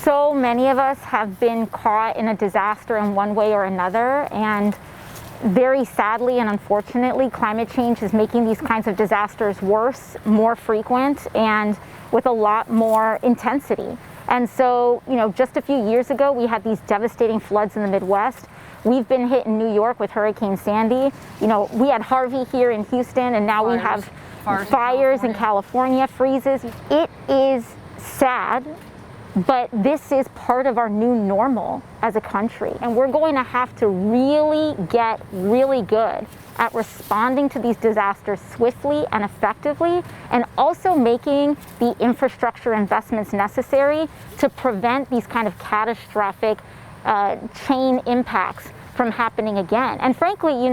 So many of us have been caught in a disaster in one way or another, and very sadly and unfortunately, climate change is making these kinds of disasters worse, more frequent, and with a lot more intensity. And so, just a few years ago, we had these devastating floods in the Midwest. We've been hit in New York with Hurricane Sandy. We had Harvey here in Houston, and now we have fires in California, freezes. It is sad, but this is part of our new normal as a country. And we're going to have to really get really good at responding to these disasters swiftly and effectively, and also making the infrastructure investments necessary to prevent these kind of catastrophic chain impacts from happening again. And frankly,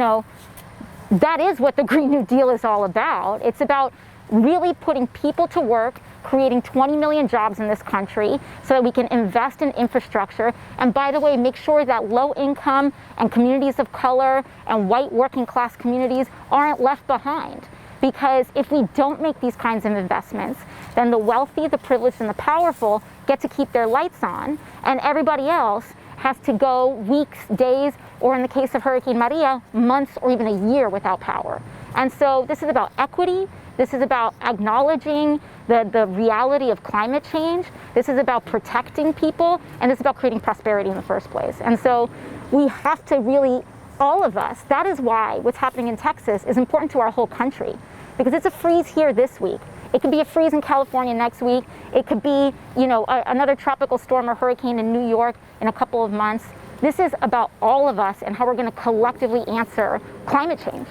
that is what the Green New Deal is all about. It's about really putting people to work, creating 20 million jobs in this country so that we can invest in infrastructure. And by the way, make sure that low income and communities of color and white working class communities aren't left behind. Because if we don't make these kinds of investments, then the wealthy, the privileged, and the powerful get to keep their lights on, and everybody else has to go weeks, days, or in the case of Hurricane Maria, months or even a year without power. And so this is about equity. This is about acknowledging the reality of climate change. This is about protecting people, and this is about creating prosperity in the first place. And so we have to really, all of us, that is why what's happening in Texas is important to our whole country, because it's a freeze here this week. It could be a freeze in California next week. It could be, another tropical storm or hurricane in New York in a couple of months. This is about all of us and how we're going to collectively answer climate change.